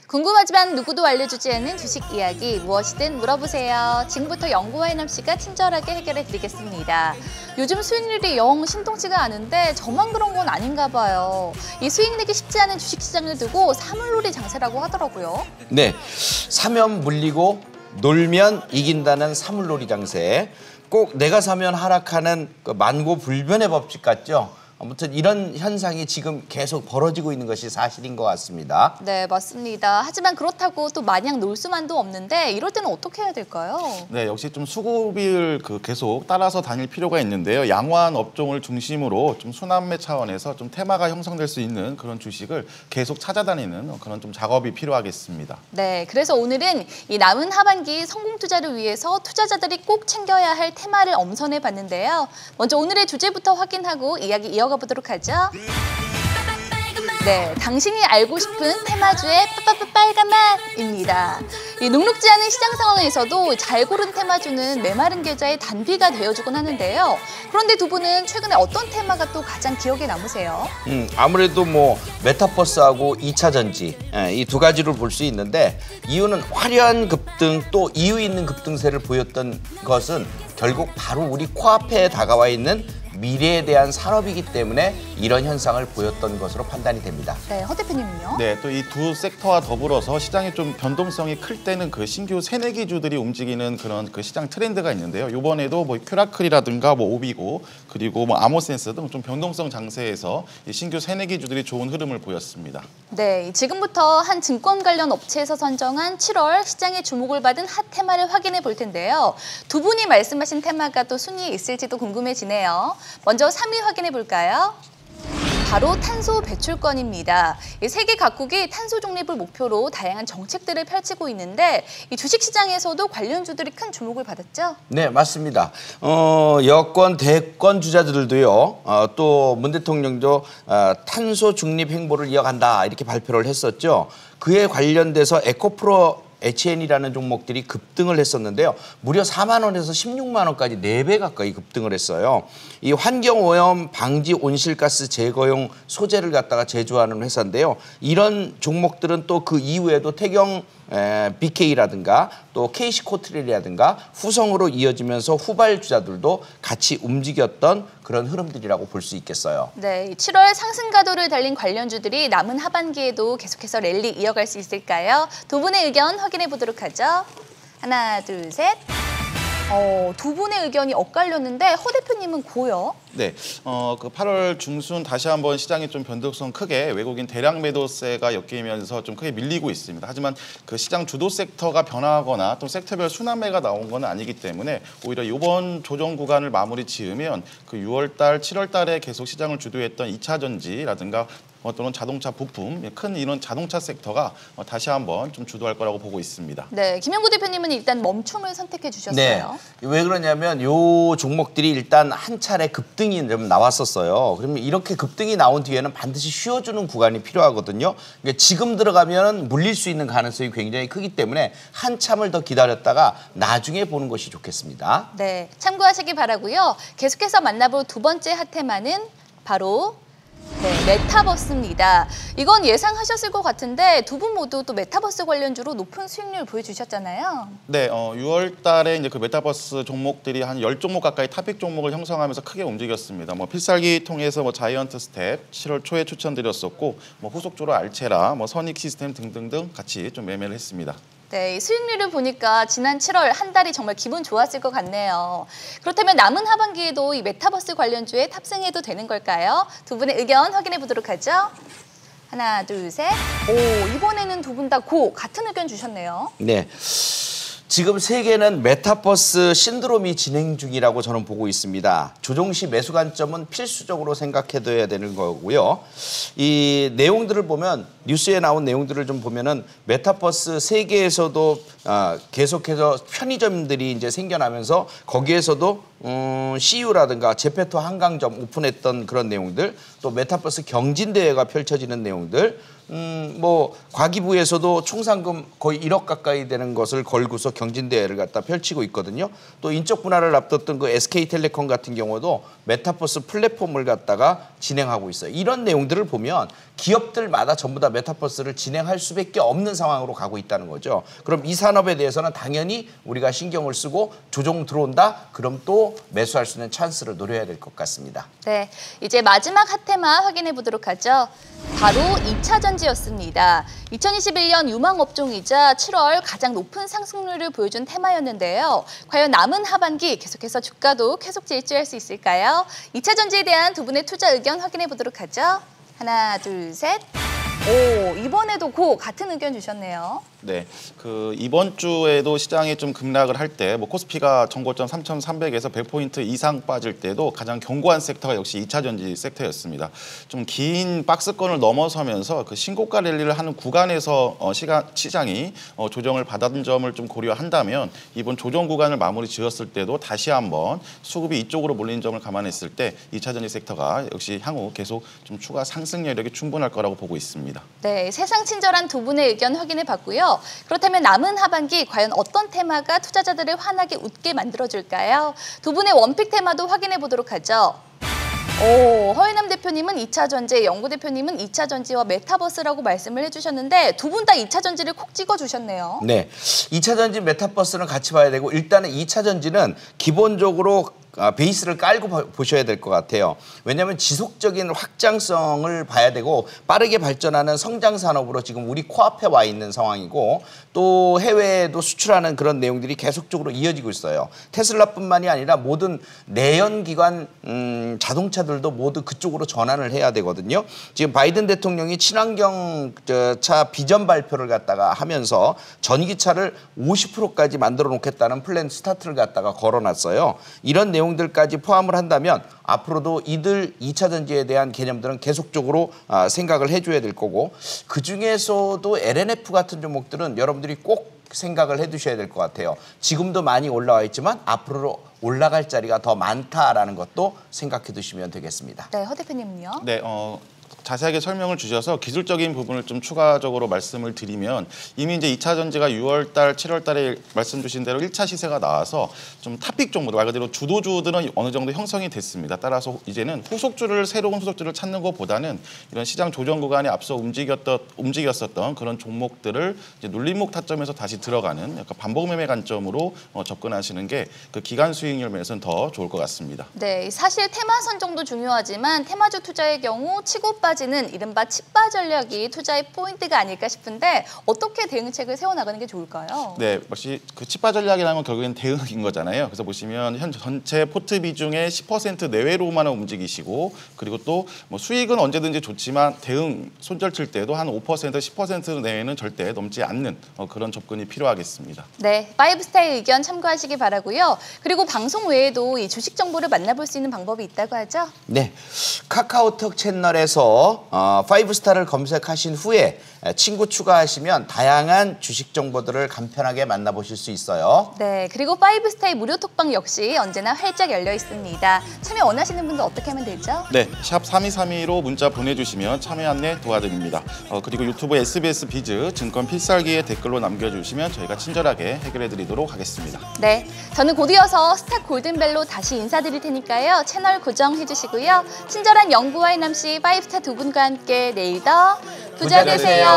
궁금하지만 누구도 알려주지 않는 주식 이야기 무엇이든 물어보세요. 지금부터 연구와 해남 씨가 친절하게 해결해 드리겠습니다. 요즘 수익률이 영 신통치가 않은데 저만 그런 건 아닌가 봐요. 이 수익 내기 쉽지 않은 주식시장을 두고 사물놀이 장세라고 하더라고요. 네, 사면 물리고 놀면 이긴다는 사물놀이 장세. 꼭 내가 사면 하락하는 그 만고불변의 법칙 같죠? 아무튼 이런 현상이 지금 계속 벌어지고 있는 것이 사실인 것 같습니다. 네, 맞습니다. 하지만 그렇다고 또 마냥 놀 수만도 없는데 이럴 때는 어떻게 해야 될까요? 네, 역시 좀 수급을 계속 따라서 다닐 필요가 있는데요. 양호한 업종을 중심으로 좀 순환매 차원에서 좀 테마가 형성될 수 있는 그런 주식을 계속 찾아다니는 그런 좀 작업이 필요하겠습니다. 네, 그래서 오늘은 이 남은 하반기 성공 투자를 위해서 투자자들이 꼭 챙겨야 할 테마를 엄선해 봤는데요. 먼저 오늘의 주제부터 확인하고 이야기 이어가 보도록 하죠. 네, 당신이 알고 싶은 테마주의 빨간맛입니다. 이 녹록지 않은 시장 상황에서도 잘 고른 테마주는 메마른 계좌의 단비가 되어주곤 하는데요. 그런데 두 분은 최근에 어떤 테마가 또 가장 기억에 남으세요? 아무래도 뭐 메타버스하고 2차 전지 이 두 가지를 볼 수 있는데 이유는 화려한 급등 또 이유 있는 급등세를 보였던 것은 결국 바로 우리 코앞에 다가와 있는 미래에 대한 산업이기 때문에 이런 현상을 보였던 것으로 판단이 됩니다. 네, 허 대표님은요? 네, 또 이 두 섹터와 더불어서 시장의 좀 변동성이 클 때는 그 신규 새내기주들이 움직이는 그런 그 시장 트렌드가 있는데요. 이번에도 뭐 큐라클이라든가 뭐 오비고 그리고 뭐 아모센스 등 좀 변동성 장세에서 이 신규 새내기주들이 좋은 흐름을 보였습니다. 네, 지금부터 한 증권 관련 업체에서 선정한 7월 시장에 주목을 받은 핫 테마를 확인해 볼 텐데요. 두 분이 말씀하신 테마가 또 순위에 있을지도 궁금해지네요. 먼저 3위 확인해 볼까요? 바로 탄소 배출권입니다. 세계 각국이 탄소 중립을 목표로 다양한 정책들을 펼치고 있는데 이 주식시장에서도 관련주들이 큰 주목을 받았죠? 네, 맞습니다. 여권, 대권 주자들도요. 또 문 대통령도 탄소 중립 행보를 이어간다 이렇게 발표를 했었죠. 그에 관련돼서 에코프로 HN이라는 종목들이 급등을 했었는데요. 무려 4만 원에서 16만 원까지 4배 가까이 급등을 했어요. 이 환경오염 방지 온실가스 제거용 소재를 갖다가 제조하는 회사인데요. 이런 종목들은 또 그 이후에도 태경 BK라든가 또 KC코트레일이라든가 후성으로 이어지면서 후발주자들도 같이 움직였던 그런 흐름들이라고 볼 수 있겠어요. 네, 7월 상승 가도를 달린 관련주들이 남은 하반기에도 계속해서 랠리 이어갈 수 있을까요? 두 분의 의견 확인해 보도록 하죠. 하나, 둘, 셋. 두 분의 의견이 엇갈렸는데 허 대표님은 고요? 네, 그 8월 중순 다시 한번 시장이 좀 변동성 크게 외국인 대량 매도세가 엮이면서 좀 크게 밀리고 있습니다. 하지만 그 시장 주도 섹터가 변화하거나 또 섹터별 순환매가 나온 건 아니기 때문에 오히려 이번 조정 구간을 마무리 지으면 그 6월 달, 7월 달에 계속 시장을 주도했던 2차 전지라든가 또는 자동차 부품, 큰 이런 자동차 섹터가 다시 한번 좀 주도할 거라고 보고 있습니다. 네, 김영구 대표님은 일단 멈춤을 선택해 주셨어요. 네, 왜 그러냐면 요 종목들이 일단 한 차례 급등이 좀 나왔었어요. 그러면 이렇게 급등이 나온 뒤에는 반드시 쉬어주는 구간이 필요하거든요. 그러니까 지금 들어가면 물릴 수 있는 가능성이 굉장히 크기 때문에 한참을 더 기다렸다가 나중에 보는 것이 좋겠습니다. 네, 참고하시기 바라고요. 계속해서 만나볼 두 번째 핫테마는 바로 메타버스입니다. 이건 예상하셨을 것 같은데 두 분 모두 또 메타버스 관련주로 높은 수익률 보여주셨잖아요. 네, 6월 달에 이제 그 메타버스 종목들이 한 10종목 가까이 탑픽 종목을 형성하면서 크게 움직였습니다. 뭐 필살기 통해서 뭐 자이언트 스텝 7월 초에 추천드렸었고 뭐 후속주로 알체라, 뭐 선익 시스템 등등등 같이 좀 매매를 했습니다. 네, 수익률을 보니까 지난 7월 한 달이 정말 기분 좋았을 것 같네요. 그렇다면 남은 하반기에도 이 메타버스 관련주에 탑승해도 되는 걸까요? 두 분의 의견 확인해 보도록 하죠. 하나, 둘, 셋. 이번에는 두 분 다 같은 의견 주셨네요. 네. 지금 세계는 메타버스 신드롬이 진행 중이라고 저는 보고 있습니다. 조정 시 매수 관점은 필수적으로 생각해둬야 되는 거고요. 이 내용들을 보면 뉴스에 나온 내용들을 좀 보면은 메타버스 세계에서도 계속해서 편의점들이 이제 생겨나면서 거기에서도 CU라든가 제페토 한강점 오픈했던 그런 내용들, 또 메타버스 경진대회가 펼쳐지는 내용들, 뭐 과기부에서도 총상금 거의 1억 가까이 되는 것을 걸고서 경진대회를 갖다 펼치고 있거든요. 또 인적 분할을 앞뒀던 그 SK텔레콤 같은 경우도 메타버스 플랫폼을 갖다가 진행하고 있어요. 이런 내용들을 보면 기업들마다 전부 다 메타버스를 진행할 수밖에 없는 상황으로 가고 있다는 거죠. 그럼 이 산업에 대해서는 당연히 우리가 신경을 쓰고 조정 들어온다? 그럼 또 매수할 수 있는 찬스를 노려야 될 것 같습니다. 네, 이제 마지막 핫테마 확인해 보도록 하죠. 바로 2차 전지였습니다. 2021년 유망 업종이자 7월 가장 높은 상승률을 보여준 테마였는데요. 과연 남은 하반기 계속해서 주가도 계속 질주할 수 있을까요? 2차 전지에 대한 두 분의 투자 의견 확인해 보도록 하죠. 하나, 둘, 셋. 오, 이번에도 같은 의견 주셨네요. 네, 그 이번 주에도 시장이 좀 급락을 할 때 뭐 코스피가 정고점 3,300에서 100포인트 이상 빠질 때도 가장 견고한 섹터가 역시 2차 전지 섹터였습니다. 좀 긴 박스권을 넘어서면서 그 신고가 랠리를 하는 구간에서 시장이 조정을 받은 점을 좀 고려한다면 이번 조정 구간을 마무리 지었을 때도 다시 한번 수급이 이쪽으로 몰리는 점을 감안했을 때 2차 전지 섹터가 역시 향후 계속 좀 추가 상승 여력이 충분할 거라고 보고 있습니다. 네, 세상 친절한 두 분의 의견 확인해 봤고요. 그렇다면 남은 하반기 과연 어떤 테마가 투자자들을 환하게 웃게 만들어줄까요? 두 분의 원픽 테마도 확인해 보도록 하죠. 오, 허인남 대표님은 2차 전지, 영구 대표님은 2차 전지와 메타버스라고 말씀을 해주셨는데 두 분 다 2차 전지를 콕 찍어주셨네요. 네, 2차 전지 메타버스는 같이 봐야 되고 일단은 2차 전지는 기본적으로 베이스를 깔고 보셔야 될 것 같아요. 왜냐하면 지속적인 확장성을 봐야 되고 빠르게 발전하는 성장 산업으로 지금 우리 코앞에 와 있는 상황이고 또 해외에도 수출하는 그런 내용들이 계속적으로 이어지고 있어요. 테슬라뿐만이 아니라 모든 내연기관 자동차들도 모두 그쪽으로 전환을 해야 되거든요. 지금 바이든 대통령이 친환경 차 비전 발표를 갖다가 하면서 전기차를 50%까지 만들어 놓겠다는 플랜 스타트를 갖다가 걸어놨어요. 이런 내용들까지 포함을 한다면 앞으로도 이들 2차 전지에 대한 개념들은 계속적으로 생각을 해줘야 될 거고 그중에서도 LNF 같은 종목들은 여러분들이 꼭 생각을 해두셔야 될 것 같아요. 지금도 많이 올라와 있지만 앞으로 올라갈 자리가 더 많다라는 것도 생각해 두시면 되겠습니다. 네, 허 대표님은요? 네, 자세하게 설명을 주셔서 기술적인 부분을 좀 추가적으로 말씀을 드리면 이미 이제 2차 전지가 6월 달, 7월 달에 말씀 주신 대로 1차 시세가 나와서 좀 탑픽 종목들, 말 그대로 주도주들은 어느 정도 형성이 됐습니다. 따라서 이제는 새로운 후속주를 찾는 것보다는 이런 시장 조정 구간에 앞서 움직였었던 그런 종목들을 이제 눌림목 타점에서 다시 들어가는 약간 반복 매매 관점으로 접근하시는 게 그 기간 수익률 면에서는 더 좋을 것 같습니다. 네, 사실 테마 선정도 중요하지만 테마주 투자의 경우 치고 빠지는 이른바 치빠 전략이 투자의 포인트가 아닐까 싶은데 어떻게 대응책을 세워나가는 게 좋을까요? 네, 역시 그 치빠 전략이라는 건 결국엔 대응인 거잖아요. 그래서 보시면 현 전체 포트 비중의 10% 내외로만 움직이시고 그리고 또 뭐 수익은 언제든지 좋지만 대응 손절 칠 때도 한 5%, 10% 내외는 절대 넘지 않는 그런 접근이 필요하겠습니다. 네, 파이브스타의 의견 참고하시기 바라고요. 그리고 방송 외에도 이 주식 정보를 만나볼 수 있는 방법이 있다고 하죠? 네, 카카오톡 채널에서 파이브스타를 검색하신 후에 친구 추가하시면 다양한 주식 정보들을 간편하게 만나보실 수 있어요. 네, 그리고 파이브스타의 무료 톡방 역시 언제나 활짝 열려 있습니다. 참여 원하시는 분들 어떻게 하면 되죠? 네, 샵 3232로 문자 보내주시면 참여 안내 도와드립니다. 그리고 유튜브 SBS 비즈 증권 필살기에 댓글로 남겨주시면 저희가 친절하게 해결해드리도록 하겠습니다. 네, 저는 곧 이어서 스타 골든벨로 다시 인사드릴 테니까요. 채널 고정해주시고요. 친절한 영구와 해남 씨, 파이브스타 두 분과 함께 내일 더 부자 되세요.